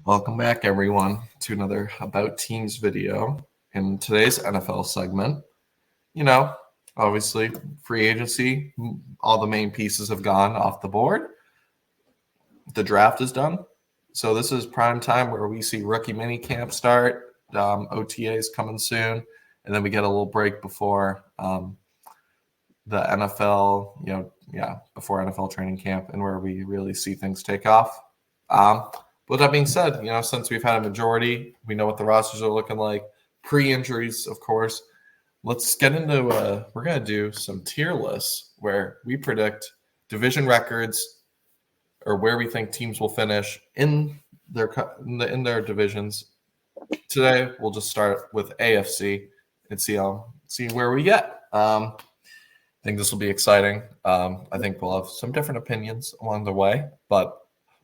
Welcome back, everyone, to another About Teams video. In today's NFL segment, obviously, free agency, all the main pieces have gone off the board. The draft is done. So this is prime time where we see rookie mini camp start. OTAs coming soon. And then we get a little break before the NFL, before NFL training camp and where we really see things take off. With that being said, since we've had a majority, we know what the rosters are looking like. Pre-injuries, of course. Let's get into we're going to do some tier lists where we predict division records or where we think teams will finish in their divisions. Today, we'll just start with AFC and see where we get. I think this will be exciting. I think we'll have some different opinions along the way. But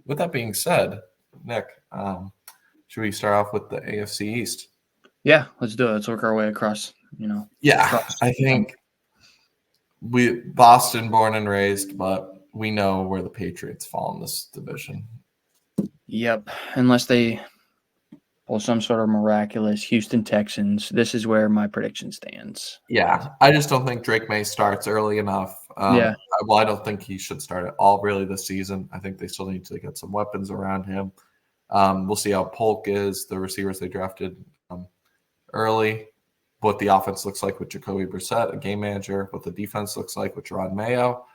with that being said, Nick, should we start off with the AFC East? Yeah, let's do it. Let's work our way across, I think Boston born and raised, but we know where the Patriots fall in this division. Yep, unless they pull some sort of miraculous Houston Texans, this is where my prediction stands. Yeah, I just don't think Drake May starts early enough. I don't think he should start at all really this season. I think they still need to get some weapons around him. We'll see how Polk is, the receivers they drafted early, what the offense looks like with Jacoby Brissett, a game manager, what the defense looks like with Jerod Mayo.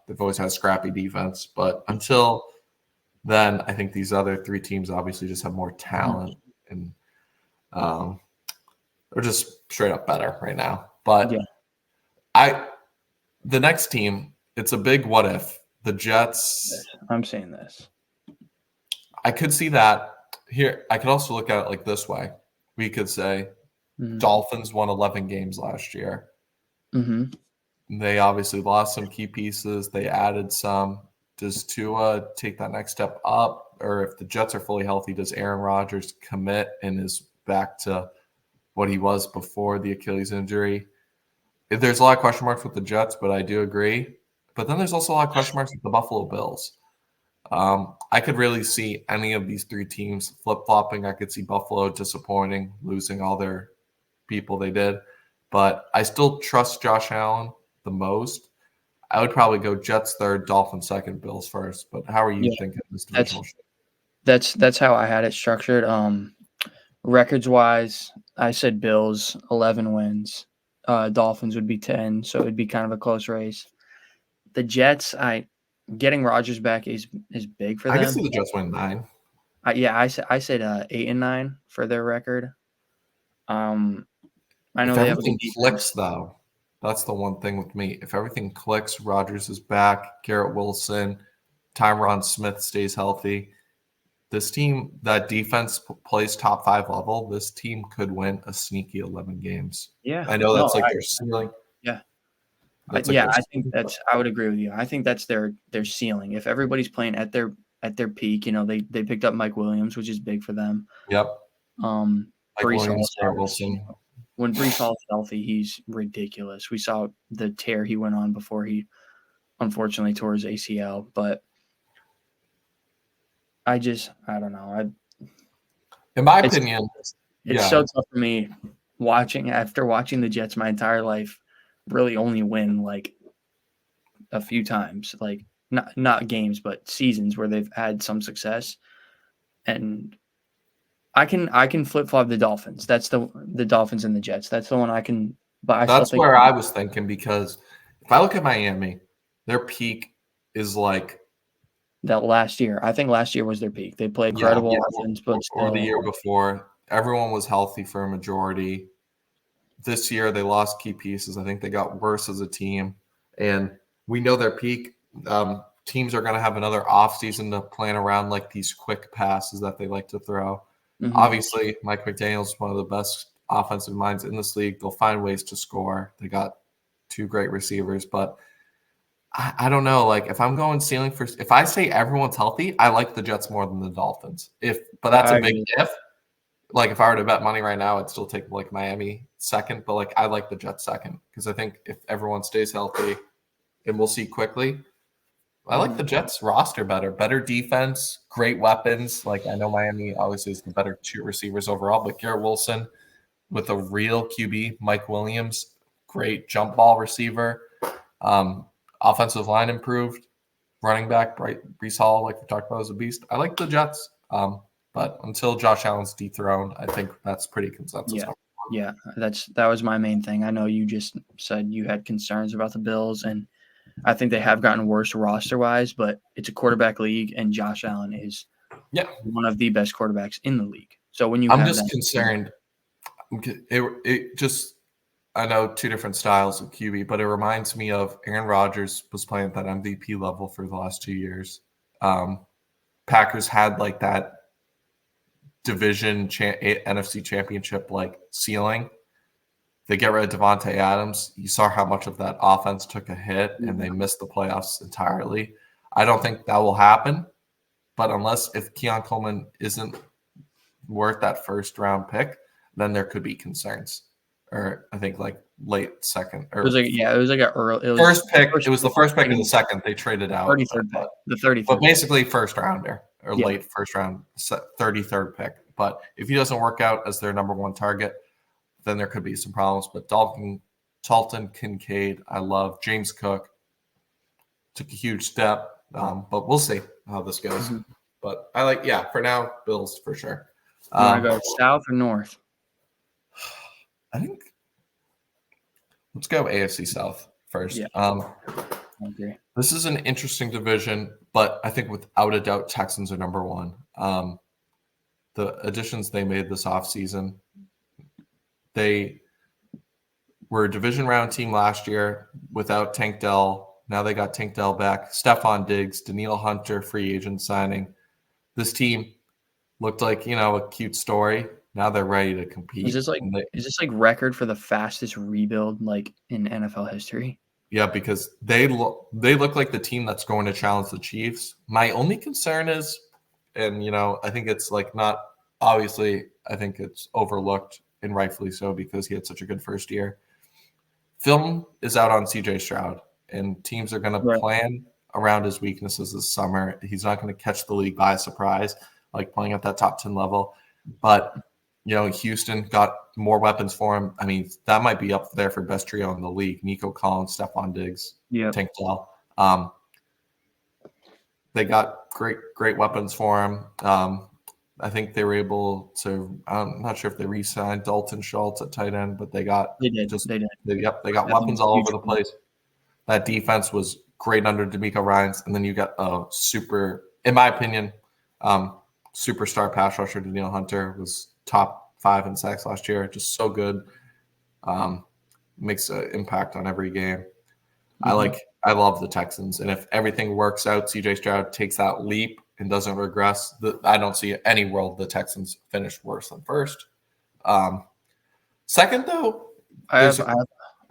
They've always had a scrappy defense, but until then, I think these other three teams obviously just have more talent and they're just straight up better right now. But the next team, it's a big what if. The Jets. I'm saying this. I could see that here. I could also look at it like this way. We could say Dolphins won 11 games last year. Mm-hmm. They obviously lost some key pieces. They added some. Does Tua take that next step up? Or if the Jets are fully healthy, does Aaron Rodgers commit and is back to what he was before the Achilles injury? There's a lot of question marks with the Jets, but I do agree. But then there's also a lot of question marks with the Buffalo Bills. I could really see any of these three teams flip-flopping. I could see Buffalo disappointing, losing all their people they did. But I still trust Josh Allen the most. I would probably go Jets third, Dolphins second, Bills first. But how are you thinking this divisional shape? That's how I had it structured. Records-wise, I said Bills, 11 wins. Dolphins would be 10, so it would be kind of a close race. The Jets, getting Rodgers back is big for them. I can see the Jets win 9. I said 8 and 9 for their record. I know if everything clicks though. That's the one thing with me. If everything clicks, Rodgers is back, Garrett Wilson, Tyron Smith stays healthy. This team, that defense plays top 5 level. This team could win a sneaky 11 games. Yeah, I know that's their ceiling. Yeah. I think I would agree with you. I think that's their ceiling. If everybody's playing at their peak, they picked up Mike Williams, which is big for them. Yep. Wilson. When Breece Hall is healthy, he's ridiculous. We saw the tear he went on before he unfortunately tore his ACL. But I don't know. In my opinion, it's so tough for me after watching the Jets my entire life. Really only win like a few times, like not games, but seasons where they've had some success. And I can flip flop the Dolphins. That's the Dolphins and the Jets. That's the one I can. But that's where I was thinking, because if I look at Miami, their peak is like that last year. I think last year was their peak. They played incredible offense, but or the year before, everyone was healthy for a majority. This year, they lost key pieces. I think they got worse as a team. And we know their peak. Teams are going to have another offseason to plan around like these quick passes that they like to throw. Mm-hmm. Obviously, Mike McDaniel is one of the best offensive minds in this league. They'll find ways to score. They got 2 great receivers. But I don't know. Like, if I'm going ceiling first, if I say everyone's healthy, I like the Jets more than the Dolphins. But that's a big if. Like, if I were to bet money right now, I'd still take like Miami second, but like I like the Jets second because I think if everyone stays healthy, and we'll see quickly, I like the Jets roster better defense, great weapons. Like I know Miami obviously is the better two receivers overall, but Garrett Wilson with a real QB, Mike Williams, great jump ball receiver. Offensive line improved. Running back, Brees Hall, like we talked about, is a beast. I like the Jets, but until Josh Allen's dethroned, I think that's pretty consensus. Yeah, that was my main thing. I know you just said you had concerns about the Bills, and I think they have gotten worse roster-wise, but it's a quarterback league, and Josh Allen is one of the best quarterbacks in the league. So when I'm just concerned. It just I know two different styles of QB, but it reminds me of Aaron Rodgers was playing at that MVP level for the last 2 years. Packers had like that division NFC championship like ceiling. They get rid of Devontae Adams. You saw how much of that offense took a hit, and they missed the playoffs entirely. I don't think that will happen, but if Keon Coleman isn't worth that first round pick, then there could be concerns. Or I think like late second. Or it was like an early first pick. It was the first pick of the second. They traded out 33rd pick. The 33rd. But basically first rounder or late first round, 33rd pick. But if he doesn't work out as their number one target, then there could be some problems. But Dalton Kincaid, I love. James Cook took a huge step. But we'll see how this goes. Mm-hmm. But I like, for now, Bills for sure. You want to go south or north? I think let's go AFC South first. Yeah. I agree. This is an interesting division, but I think without a doubt, Texans are number one. The additions they made this offseason, they were a division round team last year without Tank Dell. Now they got Tank Dell back. Stephon Diggs, Danielle Hunter, free agent signing. This team looked like, a cute story. Now they're ready to compete. Is this like record for the fastest rebuild like in NFL history? Yeah, because they look like the team that's going to challenge the Chiefs. My only concern is, and I think it's like not obviously. I think it's overlooked and rightfully so because he had such a good first year. Film is out on CJ Stroud, and teams are going to plan around his weaknesses this summer. He's not going to catch the league by surprise, like playing at that top 10 level, but. Houston got more weapons for him. I mean, that might be up there for best trio in the league. Nico Collins, Stephon Diggs, Tank Dell. They got great weapons for him. I think they were able to. I'm not sure if they re-signed Dalton Schultz at tight end, but they got. They did. They got weapons all over the place. That defense was great under DeMeco Ryans, and then you got a super, in my opinion, superstar pass rusher Danielle Hunter was top 5 in sacks last year. Just so good. Makes an impact on every game. Mm-hmm. I love the Texans. And if everything works out, CJ Stroud takes that leap and doesn't regress, I don't see any world the Texans finish worse than first. Second, though, I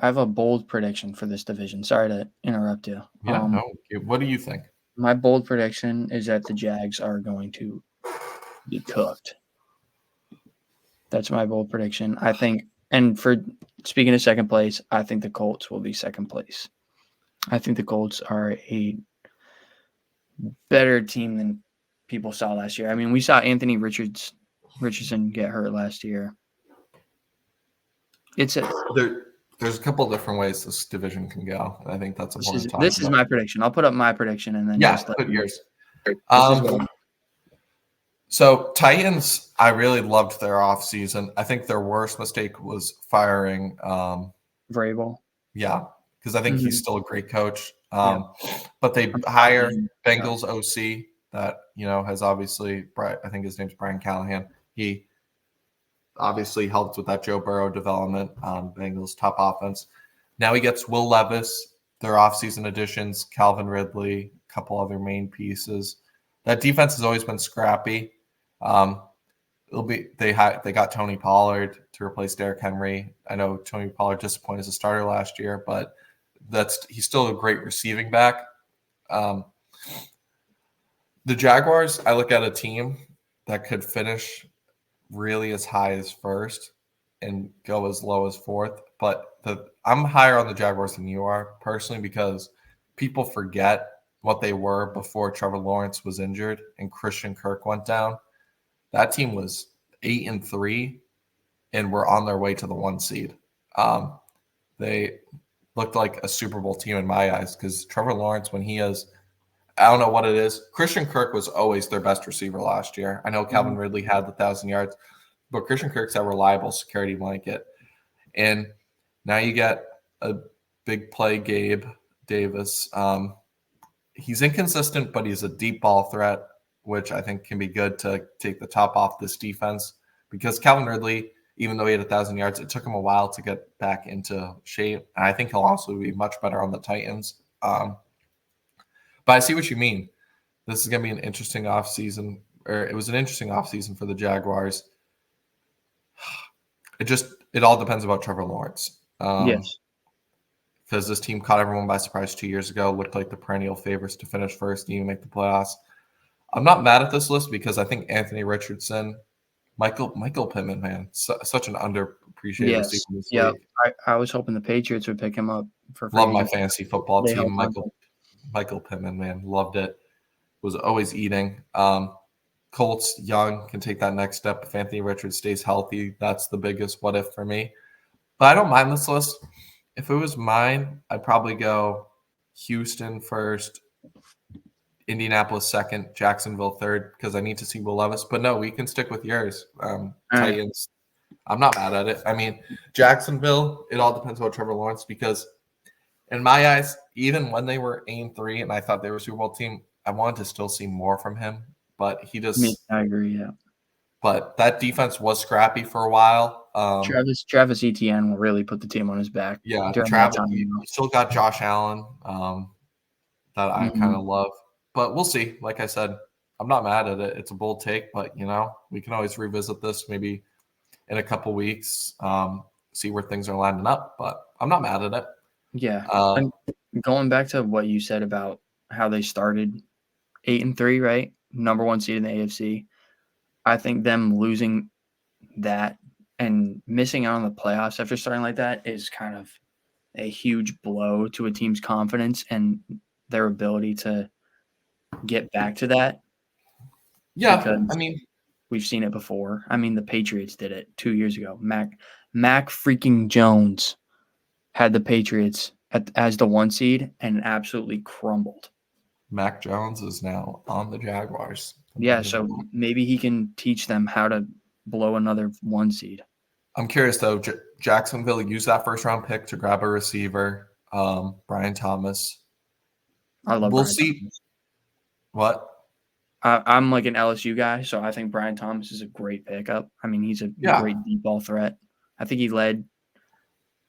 have a bold prediction for this division. Sorry to interrupt you. Yeah, no. What do you think? My bold prediction is that the Jags are going to be cooked. That's my bold prediction. I think, and for speaking of second place, I think the Colts will be second place. I think the Colts are a better team than people saw last year. I mean, we saw Anthony Richardson get hurt last year. There's a couple of different ways this division can go. I think that's important. This is my prediction. I'll put up my prediction and then put yours. So Titans, I really loved their offseason. I think their worst mistake was firing Vrabel. Yeah, because I think he's still a great coach. But they hire Bengals OC that has obviously, I think his name's Brian Callahan. He obviously helped with that Joe Burrow development. Bengals top offense. Now he gets Will Levis, their offseason additions, Calvin Ridley, a couple other main pieces. That defense has always been scrappy. They got Tony Pollard to replace Derrick Henry. I know Tony Pollard disappointed as a starter last year, but he's still a great receiving back. The Jaguars, I look at a team that could finish really as high as first and go as low as fourth. But I'm higher on the Jaguars than you are personally because people forget what they were before Trevor Lawrence was injured and Christian Kirk went down, that team was 8-3 and were on their way to the 1 seed. They looked like a Super Bowl team in my eyes because Trevor Lawrence, when he has, I don't know what it is. Christian Kirk was always their best receiver last year. I know Calvin Ridley had the 1,000 yards, but Christian Kirk's that reliable security blanket. And now you get a big play Gabe Davis. He's inconsistent, but he's a deep ball threat, which I think can be good to take the top off this defense because Calvin Ridley, even though he had 1,000 yards, it took him a while to get back into shape. And I think he'll also be much better on the Titans. But I see what you mean. This is going to be an interesting offseason, or it was an interesting offseason for the Jaguars. It all depends about Trevor Lawrence. Yes. Because this team caught everyone by surprise 2 years ago, looked like the perennial favorites to finish first and even make the playoffs. I'm not mad at this list because I think Anthony Richardson, Michael Pittman, man, such an underappreciated receiver this Yeah. week. I was hoping the Patriots would pick him up for free Love my agency. fantasy football They team. held on Michael Pittman, man, loved it. Was always eating. Colts, young, can take that next step. If Anthony Richards stays healthy, that's the biggest what if for me. But I don't mind this list. If it was mine, I'd probably go Houston first, Indianapolis second, Jacksonville third, because I need to see Will Levis. But no, we can stick with yours. Titans. I'm not mad at it. I mean, Jacksonville, it all depends about Trevor Lawrence because in my eyes, even when they were 8-3 and I thought they were a Super Bowl team, I wanted to still see more from him. But he just I agree, yeah. But that defense was scrappy for a while. Travis Etienne will really put the team on his back. Yeah, during Travis. that time. You still got Josh Allen that I kind of love, but we'll see. Like I said, I'm not mad at it. It's a bold take, but we can always revisit this maybe in a couple weeks, see where things are lining up. But I'm not mad at it. Yeah, and going back to what you said about how they started 8-3, right? Number 1 seed in the AFC. I think them losing that and missing out on the playoffs after starting like that is kind of a huge blow to a team's confidence and their ability to get back to that. Yeah, because I mean, we've seen it before. I mean, the Patriots did it 2 years ago. Mac freaking Jones had the Patriots as the 1 seed and absolutely crumbled. Mac Jones is now on the Jaguars. Yeah, so maybe he can teach them how to blow another 1 seed. I'm curious, though. Jacksonville used that first-round pick to grab a receiver, Brian Thomas. I love We'll Brian see. Thomas. What? I'm like an LSU guy, so I think Brian Thomas is a great pickup. I mean, he's a great deep ball threat. I think he led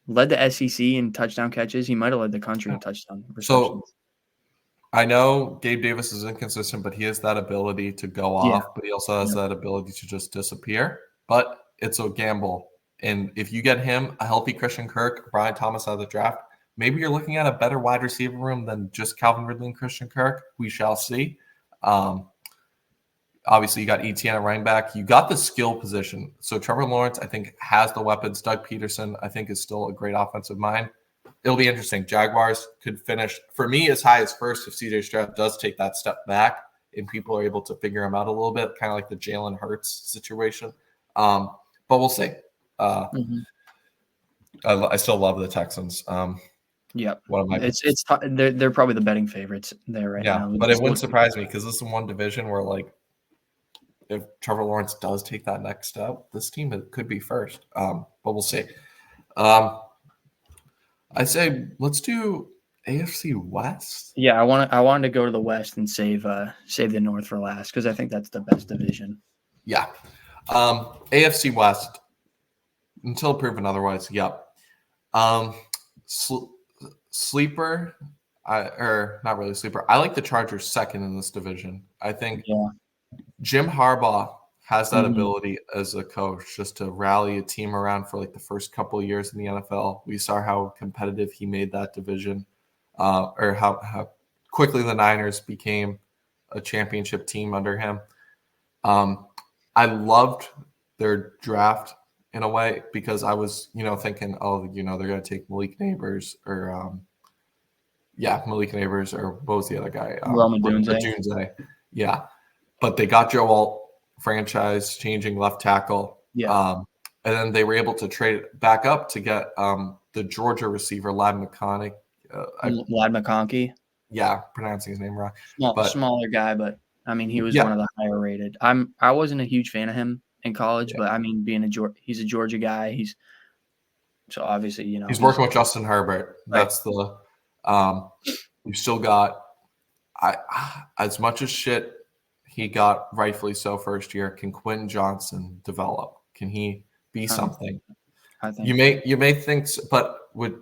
the SEC in touchdown catches. He might have led the country in touchdown receptions. So I know Gabe Davis is inconsistent, but he has that ability to go off, but he also has that ability to just disappear. But it's a gamble. And if you get him, a healthy Christian Kirk, Brian Thomas out of the draft, maybe you're looking at a better wide receiver room than just Calvin Ridley and Christian Kirk. We shall see. Obviously, you got Etienne at running back. You got the skill position. So Trevor Lawrence, I think, has the weapons. Doug Peterson, I think, is still a great offensive mind. It'll be interesting. Jaguars could finish, for me, as high as first if CJ Stroud does take that step back and people are able to figure him out a little bit, kind of like the Jalen Hurts situation. But we'll see. I still love the Texans. Yeah, they're probably the betting favorites there right now. Yeah, but it wouldn't surprise me because this is one division where, like, if Trevor Lawrence does take that next step, this team could be first. But we'll see. I say let's do AFC West. Yeah, I wanted to go to the West and save the North for last because I think that's the best division. Yeah, AFC West until proven otherwise. Yep. Sleeper, or not really sleeper. I like the Chargers second in this division. I think Jim Harbaugh has that ability as a coach just to rally a team around for like the first couple of years in the NFL. We saw how competitive he made that division, or how quickly the Niners became a championship team under him. I loved their draft in a way because I was, thinking, they're going to take Malik Neighbors or Yeah, Malik Neighbors, or what was the other guy? Roma Dunze. Dunze. Yeah. But they got Joe Alt, franchise changing left tackle. Yeah. And then they were able to trade it back up to get the Georgia receiver, Lad McConaughey. Lad McConkey. Yeah, pronouncing his name wrong. Smaller guy, but I mean, he was Yeah. one of the higher rated. I wasn't a huge fan of him in college, Yeah. but I mean, he's a Georgia guy. So obviously, he's working with Justin Herbert. Right. That's the you still got as much as shit he got, rightfully so, first year. Can Quentin Johnson develop? Can he be something? I think you may think, but with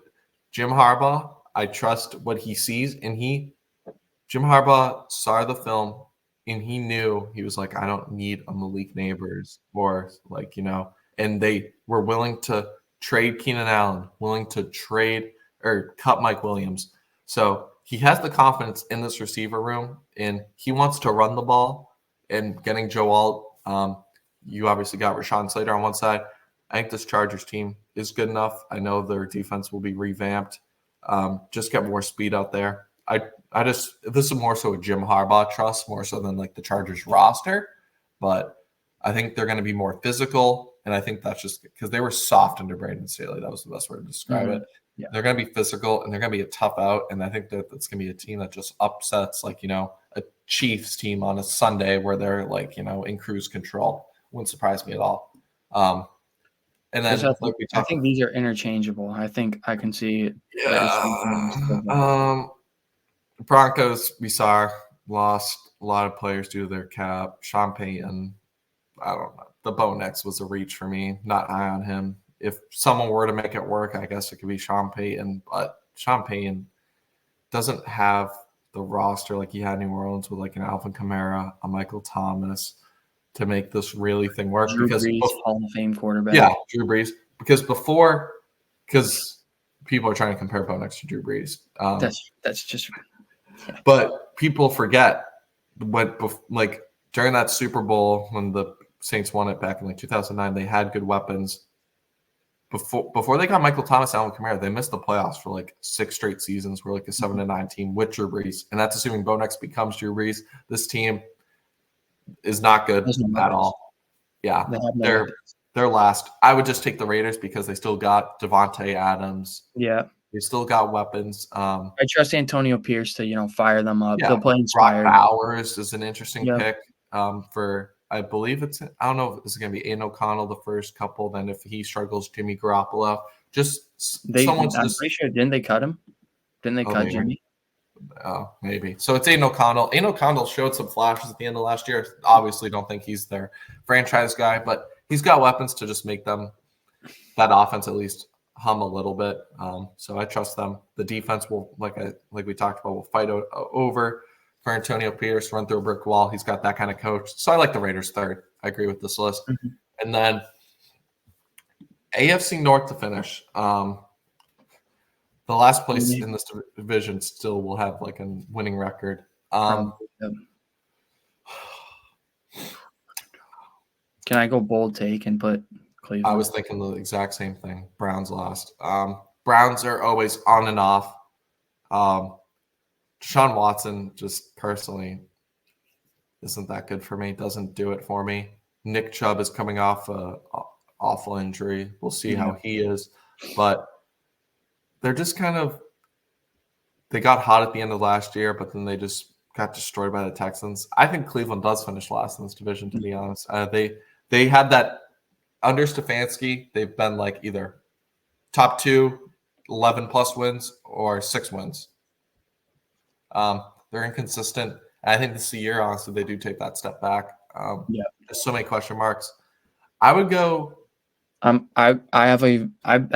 Jim Harbaugh, I trust what he sees, and Jim Harbaugh saw the film and he knew, he was like, I don't need a Malik Neighbors, or like, and they were willing to trade Keenan Allen, willing to trade or cut Mike Williams. So he has the confidence in this receiver room, and he wants to run the ball. And getting Joe Alt, you obviously got Rashawn Slater on one side. I think this Chargers team is good enough. I know their defense will be revamped. Just get more speed out there. This is more so a Jim Harbaugh trust, more so than like the Chargers roster. But I think they're going to be more physical, and I think that's just because they were soft under Brandon Staley. That was the best way to describe it. Yeah. They're going to be physical, and they're going to be a tough out. And I think that's going to be a team that just upsets, like, a Chiefs team on a Sunday where they're like, in cruise control. Wouldn't surprise me at all. And then I think these are interchangeable. I think I can see. Yeah. Broncos, we saw, lost a lot of players due to their cap. Sean Payton, I don't know. The Bo Nix was a reach for me. Not high on him. If someone were to make it work, I guess it could be Sean Payton. But Sean Payton doesn't have the roster like he had in New Orleans with like an Alvin Kamara, a Michael Thomas, to make this really thing work. Drew Brees, Hall of Fame quarterback. Yeah, Drew Brees. Because people are trying to compare Bo Nix to Drew Brees. That's just. Yeah. But people forget like during that Super Bowl when the Saints won it back in like 2009, they had good weapons. Before they got Michael Thomas, Alvin Kamara, they missed the playoffs for like 6 straight seasons. We're like a 7-9 team with Drew Brees, and that's assuming Bo Nix becomes Drew Brees. This team is not good at all. Yeah, they're last. I would just take the Raiders because they still got Devontae Adams. Yeah, they still got weapons. I trust Antonio Pierce to fire them up. Yeah, they'll play inspired. Brock Bowers is an interesting pick for. I believe I don't know if it's going to be Aiden O'Connell the first couple. Then if he struggles, Jimmy Garoppolo. I'm pretty sure. Didn't they cut him? Didn't they cut Jimmy? Oh, maybe. So it's Aiden O'Connell. Aiden O'Connell showed some flashes at the end of last year. Obviously, don't think he's their franchise guy, but he's got weapons to just make that offense at least hum a little bit. So I trust them. The defense will, like we talked about, will fight over for Antonio Pierce, run through a brick wall. He's got that kind of coach. So I like the Raiders third. I agree with this list. Mm-hmm. And then AFC North to finish. The last place in this division still will have like a winning record. Can I go bold take and put Cleveland? I was thinking the exact same thing. Browns lost. Browns are always on and off. Deshaun Watson just personally isn't that good for me. Doesn't do it for me. Nick Chubb is coming off an awful injury. We'll see how he is. But they're just they got hot at the end of last year, but then they just got destroyed by the Texans. I think Cleveland does finish last in this division, to be honest. They had that under Stefanski. They've been like either top 2, 11-plus wins, or 6 wins. They're inconsistent. I think this is the year, honestly, they do take that step back. There's so many question marks. I would go. I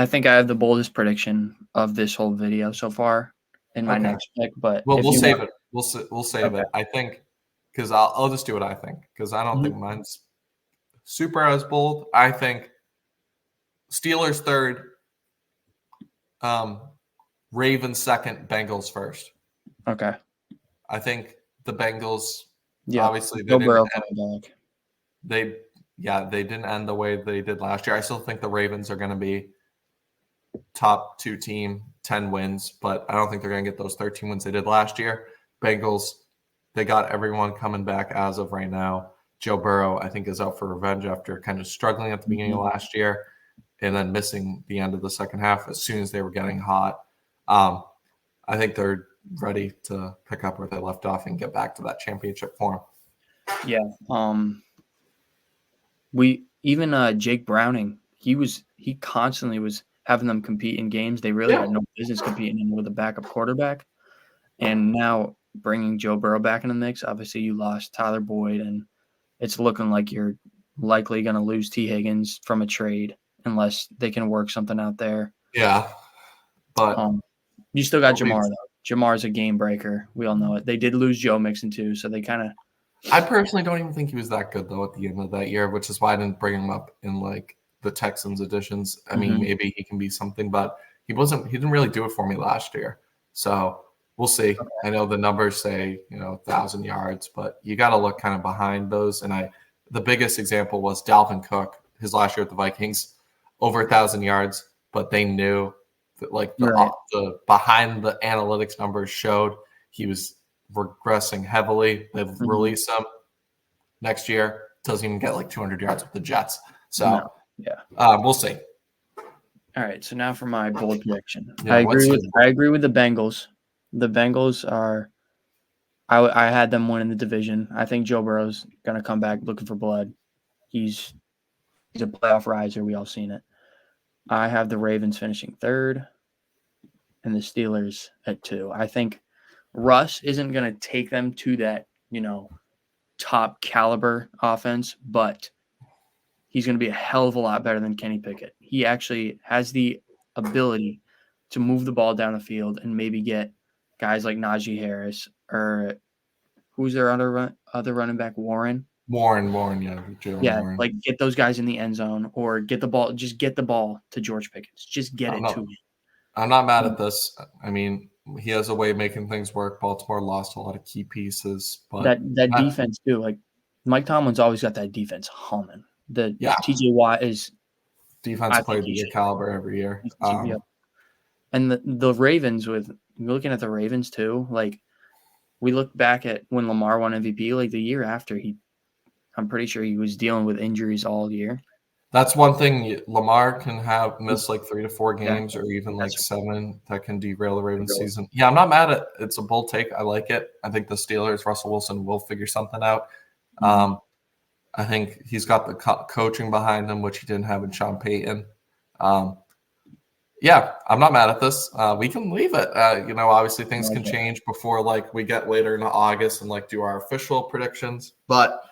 think I have the boldest prediction of this whole video so far in my next pick. But we'll save it. We'll save it. I think because I'll just do what I think because I don't think mine's super as bold. I think Steelers third, Ravens second, Bengals first. Okay. I think the Bengals, obviously, they didn't end the way they did last year. I still think the Ravens are going to be top 2 team, 10 wins, but I don't think they're going to get those 13 wins they did last year. Bengals, they got everyone coming back as of right now. Joe Burrow, I think, is out for revenge after kind of struggling at the beginning of last year and then missing the end of the second half as soon as they were getting hot. I think they're ready to pick up where they left off and get back to that championship form. Yeah. Jake Browning, he constantly was having them compete in games they really had no business competing in with a backup quarterback. And now bringing Joe Burrow back in the mix, obviously you lost Tyler Boyd, and it's looking like you're likely going to lose T. Higgins from a trade unless they can work something out there. Yeah, but you still got Jamar, though. Jamar's a game breaker. We all know it. They did lose Joe Mixon, too, so they kind of – I personally don't even think he was that good, though, at the end of that year, which is why I didn't bring him up in, like, the Texans editions. I mean, maybe he can be something, but he didn't really do it for me last year. So we'll see. Okay. I know the numbers say, 1,000 yards, but you got to look kind of behind those. And the biggest example was Dalvin Cook, his last year at the Vikings, over 1,000 yards, but they knew that, like, the behind the analytics numbers showed he was regressing heavily. They've released him next year. Doesn't even get like 200 yards with the Jets. So we'll see. All right. So now for my bold prediction. I agree with the Bengals. The Bengals are. I had them winning the division. I think Joe Burrow's gonna come back looking for blood. He's a playoff riser. We all seen it. I have the Ravens finishing 3rd, and the Steelers at 2. I think Russ isn't going to take them to that, top caliber offense, but he's going to be a hell of a lot better than Kenny Pickett. He actually has the ability to move the ball down the field and maybe get guys like Najee Harris or who's their other running back, Warren. Warren, yeah. Warren. Like get those guys in the end zone or get the ball to George Pickens. Just get it to him. I'm not mad at this. I mean, he has a way of making things work. Baltimore lost a lot of key pieces, but that defense too. Like Mike Tomlin's always got that defense humming. TJ Watt is defense player of the year caliber every year. And the Ravens, with looking at the Ravens too, like we look back at when Lamar won MVP, like the year after I'm pretty sure he was dealing with injuries all year. That's one thing. Lamar can have missed like 3 to 4 games or even like 7 that can derail the Ravens season. Yeah, I'm not mad at it. It's a bold take. I like it. I think the Steelers, Russell Wilson will figure something out. I think he's got the coaching behind him, which he didn't have in Sean Payton. Yeah, I'm not mad at this. We can leave it. Obviously things can change before like we get later into August and like do our official predictions, but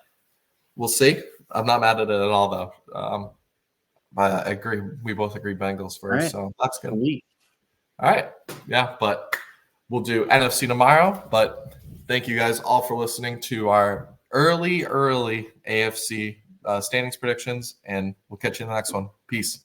we'll see. I'm not mad at it at all, though. But I agree. We both agree Bengals first, so that's good. All right. Yeah, but we'll do NFC tomorrow. But thank you guys all for listening to our early AFC standings predictions, and we'll catch you in the next one. Peace.